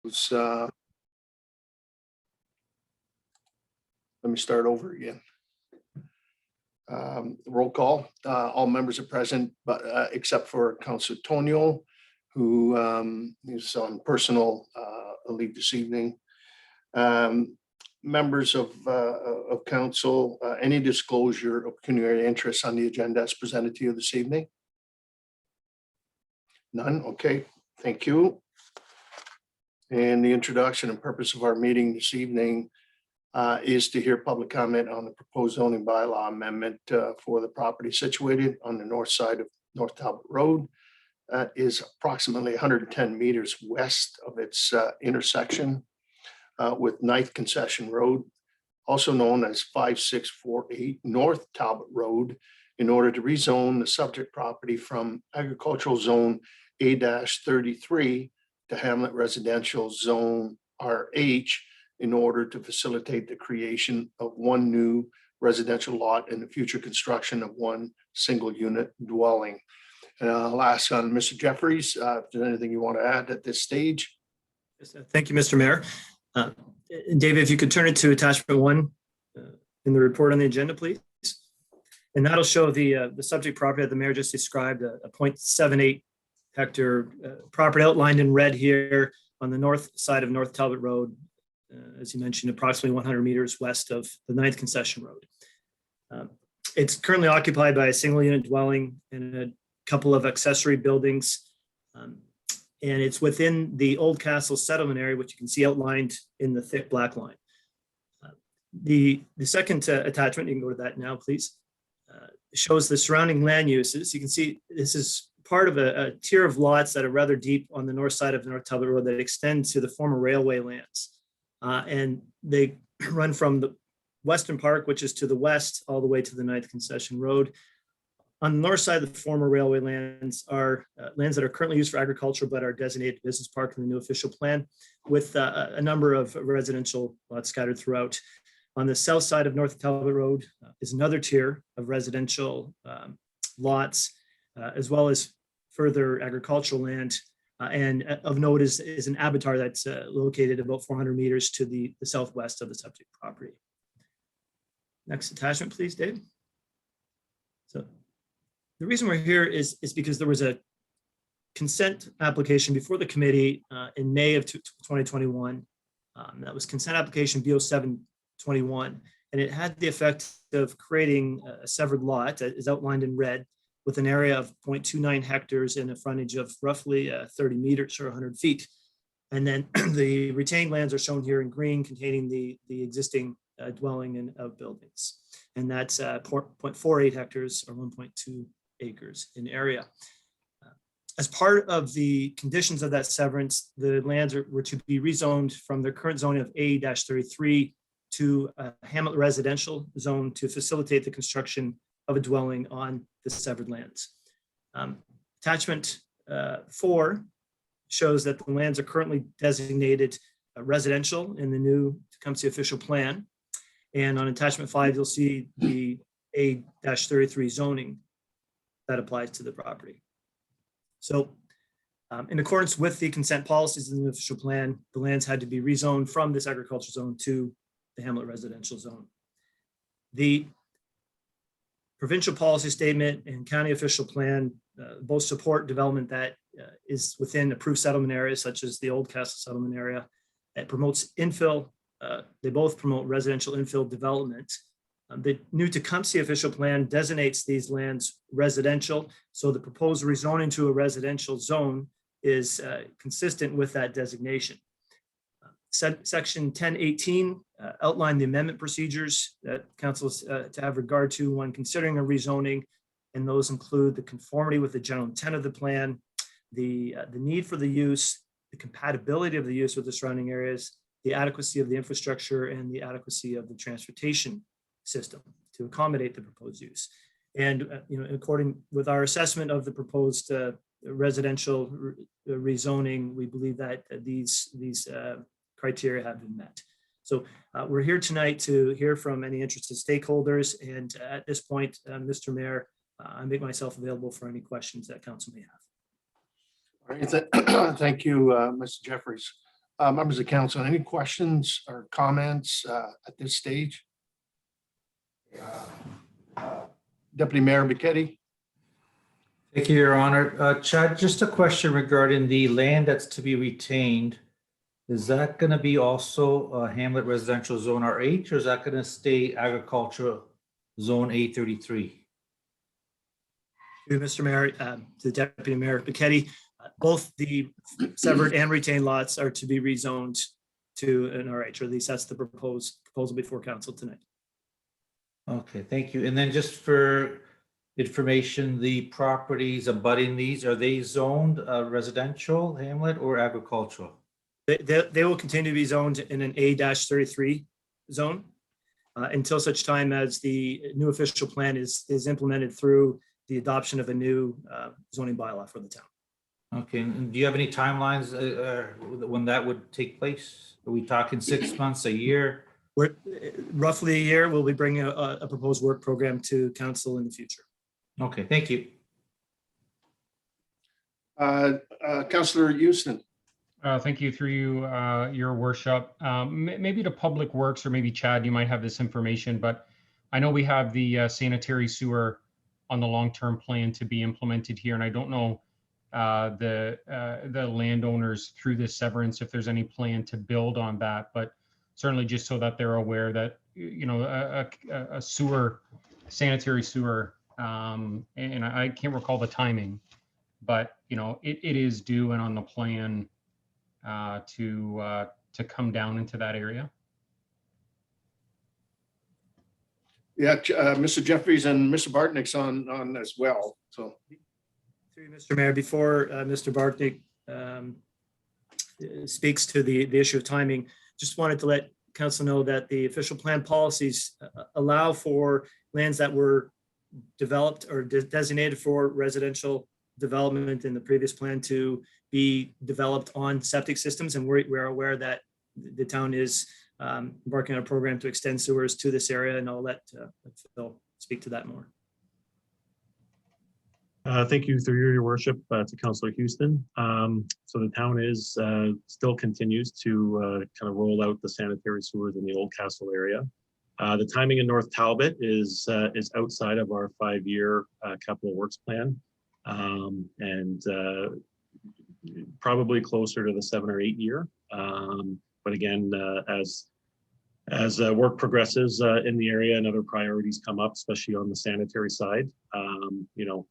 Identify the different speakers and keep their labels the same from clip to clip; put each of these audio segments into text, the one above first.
Speaker 1: Let me start over again. Roll call. All members are present, but except for Councilor Tonio, who is on personal leave this evening. Members of council, any disclosure of pecuniary interest on the agenda as presented to you this evening? None. Okay, thank you. And the introduction and purpose of our meeting this evening is to hear public comment on the proposed zoning bylaw amendment for the property situated on the north side of North Talbot Road. That is approximately 110 meters west of its intersection with 9th Concession Road, also known as 5648 North Talbot Road, in order to rezone the subject property from agricultural zone A-33 to Hamlet Residential Zone RH, in order to facilitate the creation of one new residential lot and the future construction of one single unit dwelling. And I'll ask on Mr. Jeffries, if there's anything you want to add at this stage.
Speaker 2: Yes, thank you, Mr. Mayor. David, if you could turn it to attachment 1 in the report on the agenda, please. And that'll show the subject property that the mayor just described, a 0.78 hectare property outlined in red here on the north side of North Talbot Road. As you mentioned, approximately 100 meters west of the 9th Concession Road. It's currently occupied by a single unit dwelling and a couple of accessory buildings. And it's within the Old Castle settlement area, which you can see outlined in the thick black line. The second attachment, you can go to that now, please, shows the surrounding land uses. You can see this is part of a tier of lots that are rather deep on the north side of the North Talbot Road that extend to the former railway lands. And they run from the Western Park, which is to the west, all the way to the 9th Concession Road. On the north side of the former railway lands are lands that are currently used for agriculture, but are designated business park in the new official plan, with a number of residential lots scattered throughout. On the south side of North Talbot Road is another tier of residential lots, as well as further agricultural land. And of note is an abattoir that's located about 400 meters to the southwest of the subject property. Next attachment, please, Dave. So the reason we're here is because there was a consent application before the committee in May of 2021. That was consent application B0721, and it had the effect of creating a severed lot that is outlined in red, with an area of 0.29 hectares and a frontage of roughly 30 meters or 100 feet. And then the retained lands are shown here in green, containing the existing dwelling and outbuildings. And that's 0.48 hectares or 1.2 acres in area. As part of the conditions of that severance, the lands were to be rezoned from their current zoning of A-33 to a Hamlet residential zone to facilitate the construction of a dwelling on the severed lands. Attachment 4 shows that the lands are currently designated residential in the new Tecumseh official plan. And on attachment 5, you'll see the A-33 zoning that applies to the property. So in accordance with the consent policies in the official plan, the lands had to be rezoned from this agricultural zone to the Hamlet residential zone. The provincial policy statement and county official plan both support development that is within approved settlement areas, such as the Old Castle settlement area. It promotes infill. They both promote residential infill development. The new Tecumseh official plan designates these lands residential, so the proposed rezoning to a residential zone is consistent with that designation. Section 1018 outlined the amendment procedures that council is to have regard to when considering a rezoning, and those include the conformity with the general intent of the plan, the need for the use, the compatibility of the use with the surrounding areas, the adequacy of the infrastructure, and the adequacy of the transportation system to accommodate the proposed use. And according with our assessment of the proposed residential rezoning, we believe that these criteria have been met. So we're here tonight to hear from any interested stakeholders. And at this point, Mr. Mayor, I make myself available for any questions that council may have.
Speaker 1: All right, thank you, Mr. Jeffries. Members of council, any questions or comments at this stage? Deputy Mayor Bichetti?
Speaker 3: Thank you, Your Honor. Chad, just a question regarding the land that's to be retained. Is that going to be also Hamlet Residential Zone RH, or is that going to stay Agricultural Zone A33?
Speaker 2: To Mr. Mayor, to Deputy Mayor Bichetti, both the severed and retained lots are to be rezoned to an RH, or at least that's the proposal before council tonight.
Speaker 3: Okay, thank you. And then just for information, the properties abutting these, are they zoned residential, Hamlet, or agricultural?
Speaker 2: They will continue to be zoned in an A-33 zone until such time as the new official plan is implemented through the adoption of a new zoning bylaw for the town.
Speaker 3: Okay, and do you have any timelines when that would take place? Are we talking 6 months, a year?
Speaker 2: We're roughly a year. We'll be bringing a proposed work program to council in the future.
Speaker 3: Okay, thank you.
Speaker 1: Councillor Houston.
Speaker 4: Thank you through you, your worship. Maybe to Public Works, or maybe Chad, you might have this information, but I know we have the sanitary sewer on the long-term plan to be implemented here, and I don't know the landowners through this severance if there's any plan to build on that, but certainly just so that they're aware that, you know, a sewer, sanitary sewer, and I can't recall the timing, but you know, it is due and on the plan to come down into that area.
Speaker 1: Yeah, Mr. Jeffries and Mr. Bartnick's on as well. So,
Speaker 2: Through you, Mr. Mayor, before Mr. Bartnick speaks to the issue of timing, just wanted to let council know that the official plan policies allow for lands that were developed or designated for residential development in the previous plan to be developed on septic systems, and we're aware that the town is embarking on a program to extend sewers to this area, and I'll let Phil speak to that more.
Speaker 5: Thank you through your worship to Councillor Houston. So the town is still continues to kind of roll out the sanitary sewers in the Old Castle area. The timing in North Talbot is outside of our 5-year capital works plan, and probably closer to the 7 or 8 year. But again, as work progresses in the area and other priorities come up, especially on the sanitary side, you know,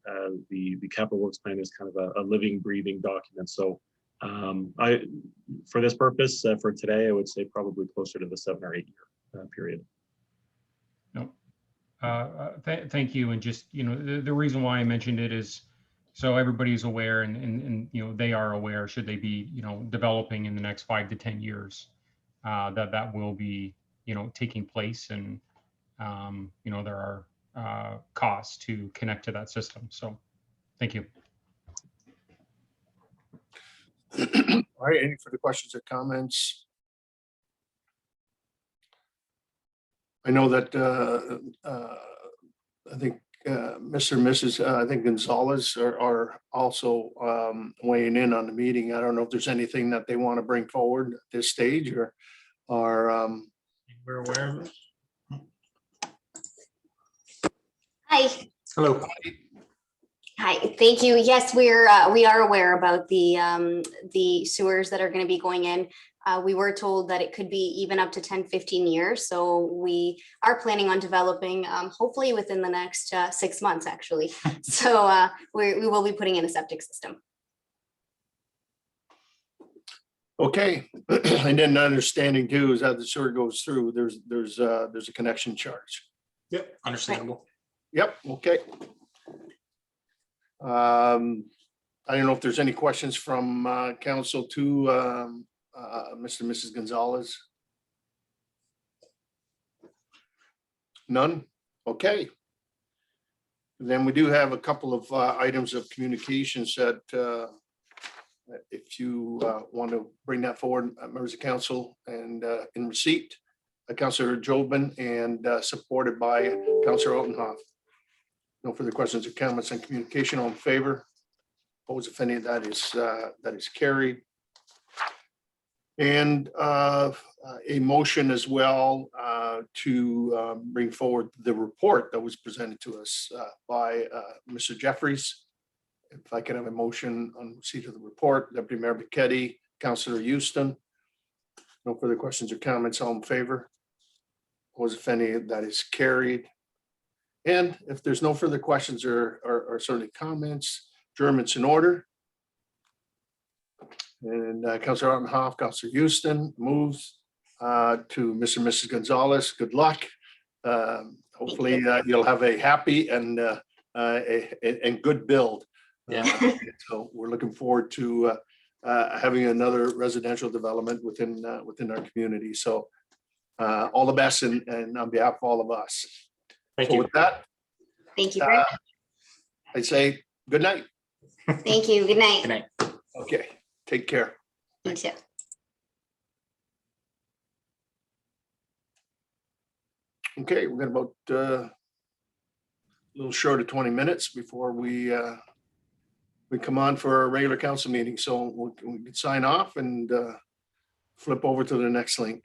Speaker 5: the capital works plan is kind of a living, breathing document. So for this purpose, for today, I would say probably closer to the 7 or 8 year period.
Speaker 4: No, thank you. And just, you know, the reason why I mentioned it is so everybody's aware, and you know, they are aware, should they be, you know, developing in the next 5 to 10 years, that will be, you know, taking place, and you know, there are costs to connect to that system. So thank you.
Speaker 1: all right, any further questions or comments? I know that I think Mr. and Mrs. I think Gonzalez are also weighing in on the meeting. I don't know if there's anything that they want to bring forward at this stage, or
Speaker 5: We're aware of it.
Speaker 6: Hi.
Speaker 5: Hello.
Speaker 6: Hi, thank you. Yes, we are aware about the sewers that are going to be going in. We were told that it could be even up to 10-15 years. So we are planning on developing, hopefully within the next 6 months, actually. So we will be putting in a septic system.
Speaker 1: okay. And then understanding too is that the sewer goes through, there's a connection charge.
Speaker 5: Yep, understandable.
Speaker 1: Yep, okay. I don't know if there's any questions from council to Mr. and Mrs. Gonzalez. None? Okay. Then we do have a couple of items of communications that if you want to bring that forward, members of council, and in receipt, Councillor Jobin, and supported by Councillor Altenhoff. No further questions or comments on communication. All in favor? Opposed, if any, that is carried. And a motion as well to bring forward the report that was presented to us by Mr. Jeffries. If I could have a motion on receipt of the report, Deputy Mayor Buchetti, Councillor Houston. No further questions or comments, all in favor? Opposed, if any, that is carried. And if there's no further questions or certainly comments, adjournment's in order. And Councillor Ottenhoff, Councillor Houston moves to Mr. and Mrs. Gonzalez. Good luck. Hopefully you'll have a happy and good build. So we're looking forward to having another residential development within our community. So all the best and on behalf of all of us.
Speaker 7: Thank
Speaker 1: So
Speaker 7: you.
Speaker 1: with that,
Speaker 6: Thank you very much.
Speaker 1: I say good night.
Speaker 6: Thank you. Good night.
Speaker 7: Good night.
Speaker 1: Okay, take care.
Speaker 6: You too.
Speaker 1: Okay, we're gonna about a little short of 20 minutes before we come on for our regular council meeting. So we can sign off and flip over to the next link.